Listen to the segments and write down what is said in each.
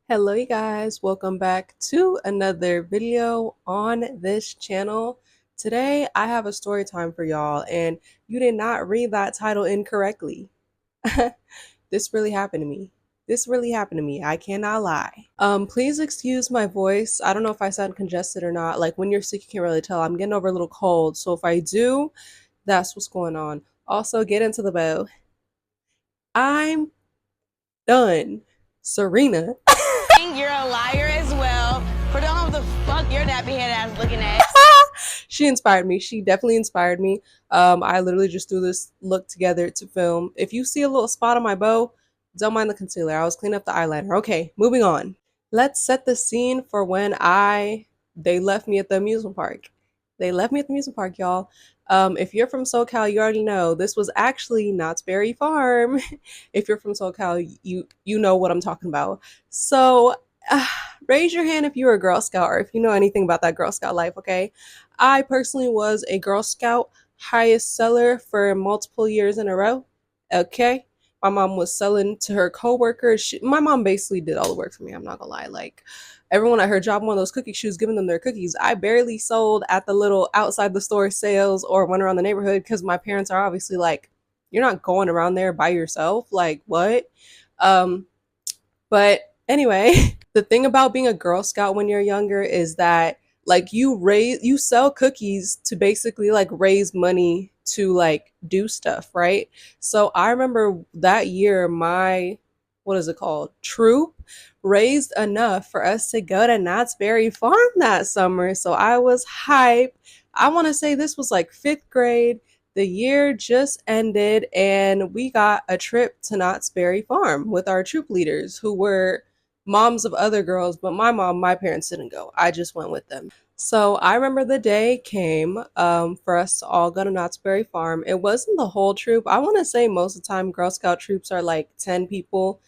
Hello you guys, welcome back to another video on this channel. Today I have a story time for y'all and you did not read that title incorrectly. This really happened to me. This really happened to me. I cannot lie. Please excuse my voice. I don't know if I sound congested or not. Like when you're sick you can't really tell. I'm getting over a little cold. So if I do, that's what's going on. Also, get into the bow. I'm done. Serena. You're a liar as well. For don't know what the fuck your nappy head ass looking at. She inspired me. She definitely inspired me. I literally just threw this look together to film. If you see a little spot on my bow, don't mind the concealer. I was cleaning up the eyeliner. Okay, moving on. Let's set the scene for when they left me at the amusement park. They left me at the amusement park, y'all. If you're from SoCal, you already know this was actually Knott's Berry Farm. If you're from SoCal, you know what I'm talking about. So uh, raise your hand if you're a Girl Scout or if you know anything about that Girl Scout life, okay? I personally was a Girl Scout highest seller for multiple years in a row, okay? My mom was selling to her coworkers. My mom basically did all the work for me, I'm not gonna lie. Like, everyone at her job, one of those cookie shoes, giving them their cookies. I barely sold at the little outside the store sales or went around the neighborhood because my parents are obviously like, you're not going around there by yourself. Like, what? Um, but anyway, the thing about being a Girl Scout when you're younger is that like you sell cookies to basically like raise money to like do stuff, right? So I remember that year my what is it called? Troop raised enough for us to go to Knott's Berry Farm that summer. So I was hype. I want to say this was like 5th grade. The year just ended and we got a trip to Knott's Berry Farm with our troop leaders who were moms of other girls, but my parents didn't go. I just went with them. So I remember the day came for us to all go to Knott's Berry Farm. It wasn't the whole troop. I want to say most of the time Girl Scout troops are like 10 people.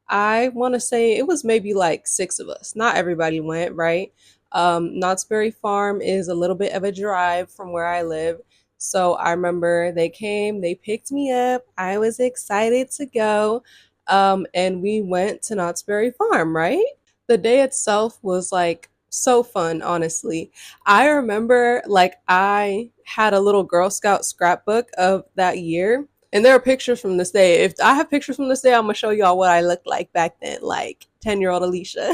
I want to say it was maybe like 6 of us. Not everybody went, right? Knott's Berry Farm is a little bit of a drive from where I live. So I remember they came, they picked me up. I was excited to go. And we went to Knott's Berry Farm, right? The day itself was like so fun, honestly. I remember like I had a little Girl Scout scrapbook of that year. And there are pictures from this day. If I have pictures from this day, I'm gonna show y'all what I looked like back then, like 10-year-old Alicia.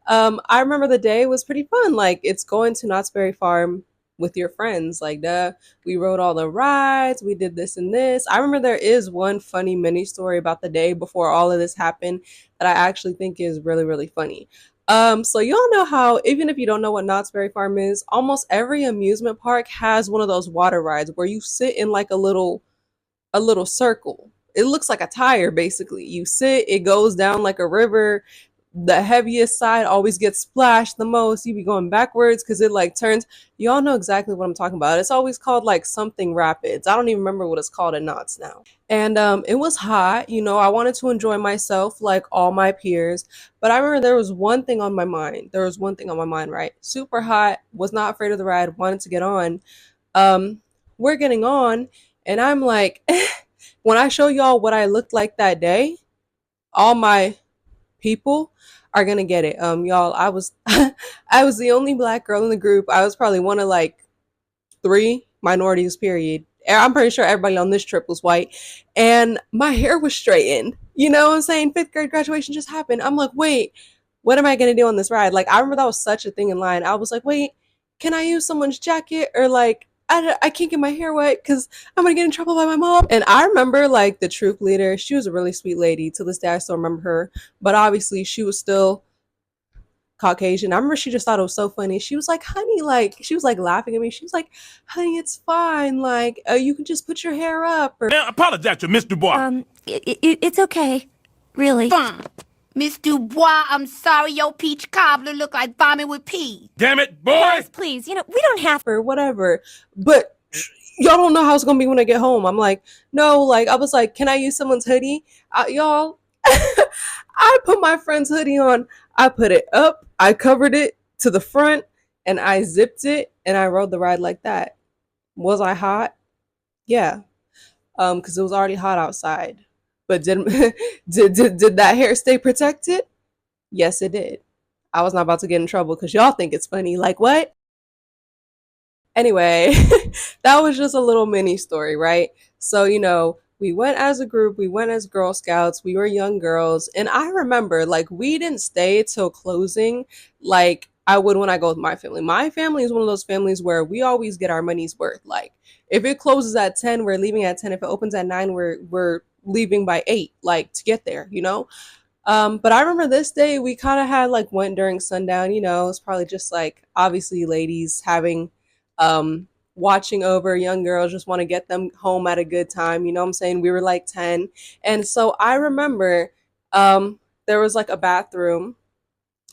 I remember the day was pretty fun. Like it's going to Knott's Berry Farm with your friends. Like duh, we rode all the rides, we did this and this. I remember there is one funny mini story about the day before all of this happened that I actually think is really, really funny. So y'all know how even if you don't know what Knott's Berry Farm is, almost every amusement park has one of those water rides where you sit in like a little circle. It looks like a tire basically. You sit, it goes down like a river. The heaviest side always gets splashed the most. You be going backwards because it like turns. Y'all know exactly what I'm talking about. It's always called like something rapids. I don't even remember what it's called in Knott's now. And it was hot. I wanted to enjoy myself like all my peers. But I remember there was one thing on my mind. There was one thing on my mind, right? Super hot. Was not afraid of the ride. Wanted to get on. Um, we're getting on, and I'm like, when I show y'all what I looked like that day, all my people are gonna get it. Y'all, I was I was the only black girl in the group. I was probably one of like 3 minorities, period. I'm pretty sure everybody on this trip was white. And my hair was straightened. You know what I'm saying? 5th grade graduation just happened. I'm like, wait, what am I gonna do on this ride? Like, I remember that was such a thing in line. I was like, wait, can I use someone's jacket? Or like, I can't get my hair wet because I'm gonna get in trouble by my mom. And I remember like the troop leader, she was a really sweet lady. To this day, I still remember her. But obviously, she was still Caucasian. I remember she just thought it was so funny. She was like, honey, like, she was like laughing at me. She was like, honey, it's fine. Like, you can just put your hair up. Or Now, apologize to Miss Dubois. It's okay. Really. Fine. Miss Dubois, I'm sorry your peach cobbler look like vomit with peas. Damn it, boy! Guys, please, we don't have or whatever. But y'all don't know how it's gonna be when I get home. I'm like, no, like, I was like, can I use someone's hoodie? Y'all, I put my friend's hoodie on. I put it up. I covered it to the front, and I zipped it, and I rode the ride like that. Was I hot? Yeah, because it was already hot outside. But did did that hair stay protected? Yes, it did. I was not about to get in trouble because y'all think it's funny. Like, what? Anyway, that was just a little mini story, right? So, we went as a group, we went as Girl Scouts, we were young girls. And I remember, like, we didn't stay till closing like I would when I go with my family. My family is one of those families where we always get our money's worth. Like, if it closes at 10, we're leaving at 10. If it opens at 9, we're leaving by 8, like, to get there, But I remember this day we kind of had like went during sundown, it's probably just like obviously ladies having watching over young girls, just want to get them home at a good time, you know what I'm saying? We were like 10. And so I remember there was like a bathroom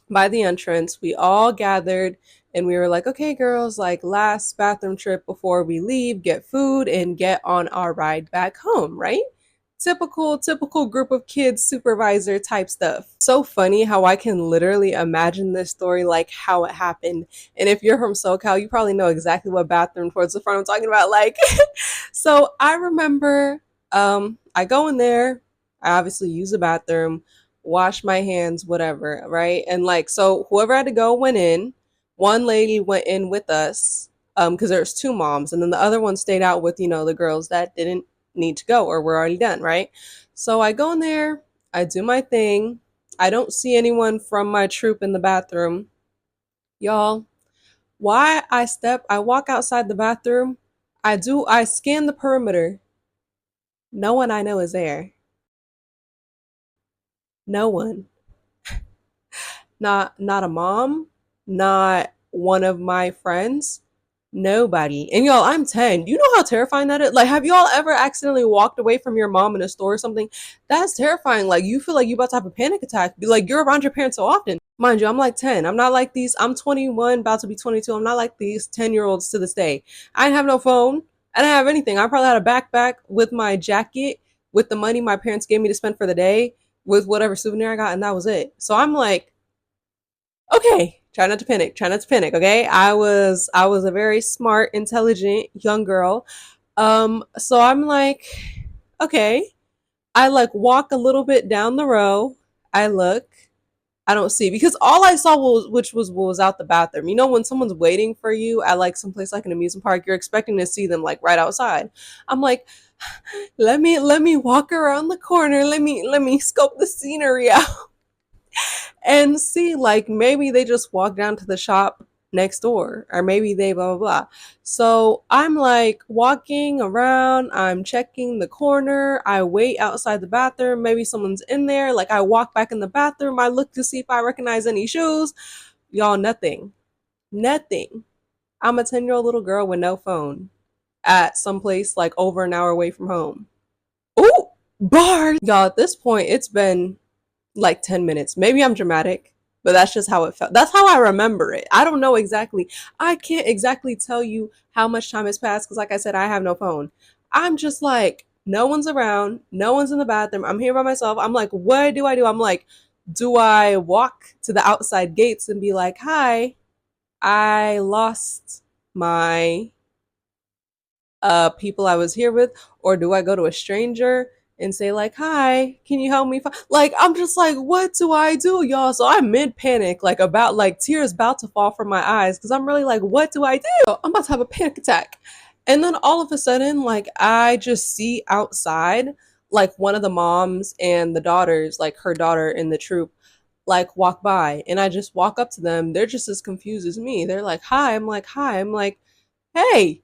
by the entrance. We all gathered and we were like, okay, girls, like last bathroom trip before we leave, get food and get on our ride back home, right? Typical group of kids supervisor type stuff. So funny how I can literally imagine this story like how it happened. And if you're from SoCal, you probably know exactly what bathroom towards the front I'm talking about. Like, so I remember I go in there, I obviously use the bathroom, wash my hands, whatever, right? And like, so whoever had to go went in. One lady went in with us because there's two moms, and then the other one stayed out with, the girls that didn't need to go or we're already done, right? So I go in there, I do my thing. I don't see anyone from my troop in the bathroom. Y'all, I walk outside the bathroom. I scan the perimeter. No one I know is there. No one. Not a mom, not one of my friends, nobody. And y'all, I'm 10. You know how terrifying that is? Like, have y'all ever accidentally walked away from your mom in a store or something? That's terrifying. Like, you feel like you about to have a panic attack. Like, you're around your parents so often. Mind you, I'm like 10. I'm not like these. I'm 21, about to be 22. I'm not like these 10-year-olds to this day. I didn't have no phone. I didn't have anything. I probably had a backpack with my jacket, with the money my parents gave me to spend for the day, with whatever souvenir I got, and that was it. So I'm like, okay, try not to panic, okay? I was a very smart, intelligent young girl. So I'm like, okay. I like walk a little bit down the row. I look, I don't see, because all I saw was which was what was out the bathroom. You know when someone's waiting for you at like someplace like an amusement park, you're expecting to see them like right outside. I'm like, let me walk around the corner. Let me scope the scenery out and see, like, maybe they just walk down to the shop next door, or maybe they blah blah blah. So I'm like walking around, I'm checking the corner, I wait outside the bathroom, maybe someone's in there. Like, I walk back in the bathroom, I look to see if I recognize any shoes. Y'all, nothing. I'm a 10-year-old little girl with no phone at some place like over an hour away from home. Ooh, bars. Y'all, at this point it's been like 10 minutes. Maybe I'm dramatic, but that's just how it felt. That's how I remember it. I don't know exactly. I can't exactly tell you how much time has passed because, like I said, I have no phone. I'm just like, no one's around. No one's in the bathroom. I'm here by myself. I'm like, what do I do? I'm like, do I walk to the outside gates and be like, hi, I lost my people I was here with, or do I go to a stranger and say like, "Hi, can you help me?" Like, I'm just like, what do I do, y'all? So I'm mid panic, like about like tears about to fall from my eyes because I'm really like, what do I do? I'm about to have a panic attack, and then all of a sudden, like, I just see outside like one of the moms and the daughters, like her daughter in the troop, like walk by, and I just walk up to them. They're just as confused as me. They're like, "Hi." I'm like, "Hi." I'm like, "Hey."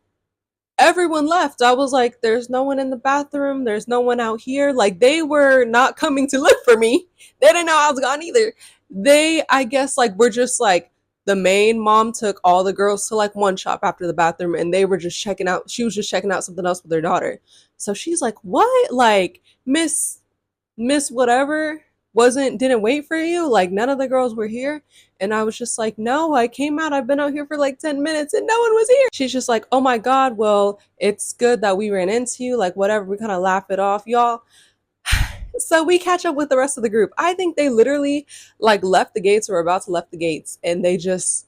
Everyone left. I was like, there's no one in the bathroom. There's no one out here. Like, they were not coming to look for me. They didn't know I was gone either. They, I guess, like, were just like, the main mom took all the girls to like one shop after the bathroom and they were just checking out. She was just checking out something else with her daughter. So she's like, what? Like, Miss whatever didn't wait for you? Like, none of the girls were here? And I was just like, no, I came out. I've been out here for like 10 minutes and no one was here. She's just like, oh my God, well, it's good that we ran into you. Like, whatever. We kind of laugh it off, y'all. So we catch up with the rest of the group. I think they literally like left the gates or were about to left the gates and they just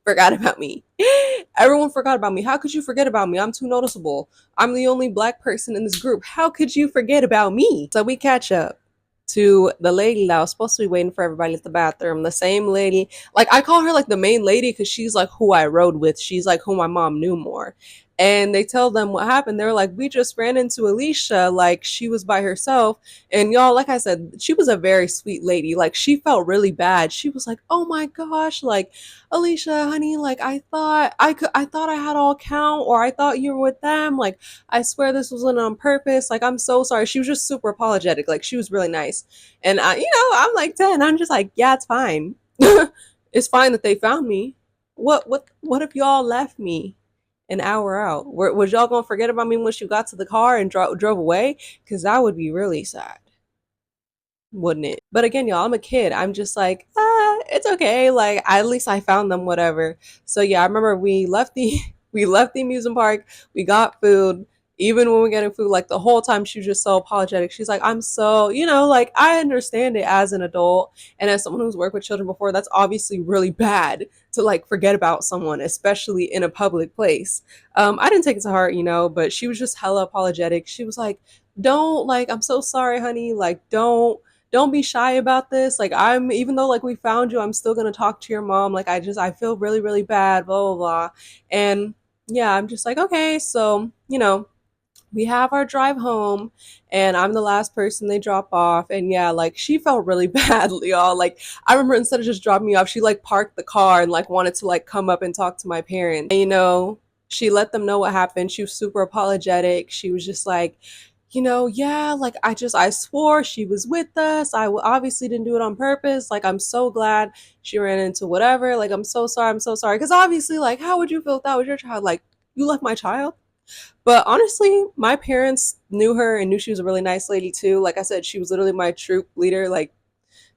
forgot about me. Everyone forgot about me. How could you forget about me? I'm too noticeable. I'm the only black person in this group. How could you forget about me? So we catch up. to the lady that was supposed to be waiting for everybody at the bathroom. The same lady, like I call her like the main lady because she's like who I rode with. She's like who my mom knew more. And they tell them what happened. They're like, we just ran into Alicia, like she was by herself. And y'all, like I said, she was a very sweet lady. Like she felt really bad. She was like, oh my gosh, like Alicia, honey, like I thought I had all count, or I thought you were with them. Like I swear this wasn't on purpose. Like I'm so sorry. She was just super apologetic. Like she was really nice. And I'm like 10. I'm just like, yeah, it's fine. It's fine that they found me. What if y'all left me an hour out? Was y'all gonna forget about me once you got to the car and drove away? Because that would be really sad, wouldn't it? But again, y'all, I'm a kid. I'm just like, it's okay. Like at least I found them, whatever. So yeah, I remember we left the we left the amusement park. We got food. Even when we're getting food, like the whole time she was just so apologetic. She's like, I'm so, like I understand it as an adult and as someone who's worked with children before, that's obviously really bad to like forget about someone, especially in a public place. I didn't take it to heart, but she was just hella apologetic. She was like, don't, like, I'm so sorry, honey. Like, don't be shy about this. Like I'm, even though like we found you, I'm still gonna talk to your mom. Like I feel really, really bad, blah blah blah. And yeah, I'm just like, okay. So we have our drive home, and I'm the last person they drop off. And yeah, like she felt really badly, y'all. Like I remember instead of just dropping me off, she like parked the car and like wanted to like come up and talk to my parents. And, she let them know what happened. She was super apologetic. She was just like, yeah, like I swore she was with us. Obviously didn't do it on purpose. Like I'm so glad she ran into whatever. Like I'm so sorry. I'm so sorry. Because obviously, like, how would you feel if that was your child? Like you left my child. But honestly, my parents knew her and knew she was a really nice lady too. Like I said, she was literally my troop leader. Like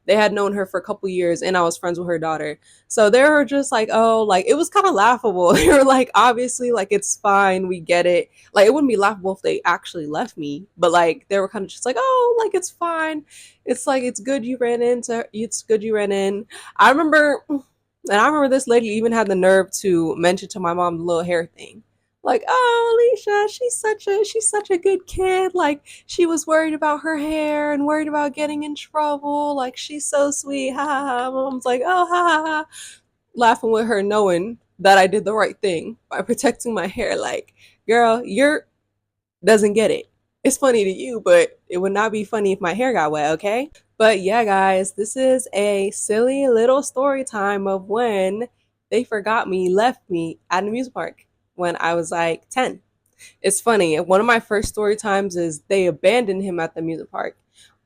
they had known her for a couple years and I was friends with her daughter. So they were just like, oh, like it was kind of laughable. They were like, obviously, like it's fine, we get it. Like it wouldn't be laughable if they actually left me, but like they were kind of just like, oh, like it's fine. It's like it's good you ran in. I remember and I remember this lady even had the nerve to mention to my mom the little hair thing. Like, oh, Alicia, she's such a good kid. Like, she was worried about her hair and worried about getting in trouble. Like, she's so sweet. Ha ha ha. Mom's like, oh, ha ha ha. Laughing with her, knowing that I did the right thing by protecting my hair. Like, girl, you're doesn't get it. It's funny to you, but it would not be funny if my hair got wet, okay? But yeah, guys, this is a silly little story time of when they forgot me, left me at an amusement park when I was like 10. It's funny. One of my first story times is they abandoned him at the amusement park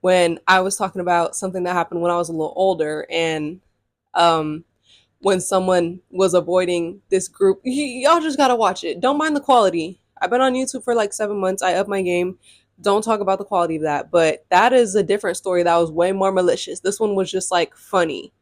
when I was talking about something that happened when I was a little older, and um when someone was avoiding this group. Y'all just gotta watch it. Don't mind the quality. I've been on YouTube for like 7 months. I up my game. Don't talk about the quality of that. But that is a different story that was way more malicious. This one was just like funny.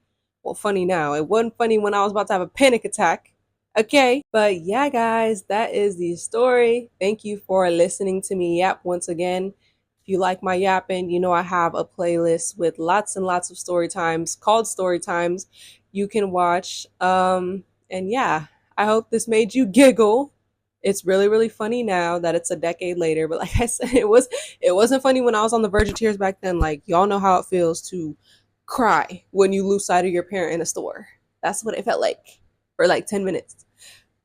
Well, funny now. It wasn't funny when I was about to have a panic attack. Okay. But yeah, guys, that is the story. Thank you for listening to me yap once again. If you like my yapping, I have a playlist with lots and lots of story times called Story Times you can watch. And yeah, I hope this made you giggle. It's really, really funny now that it's a decade later. But like I said, it wasn't funny when I was on the verge of tears back then. Like y'all know how it feels to cry when you lose sight of your parent in a store. That's what it felt like for like 10 minutes.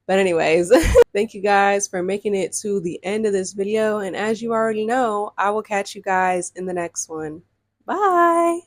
But anyways, thank you guys for making it to the end of this video. And as you already know, I will catch you guys in the next one. Bye.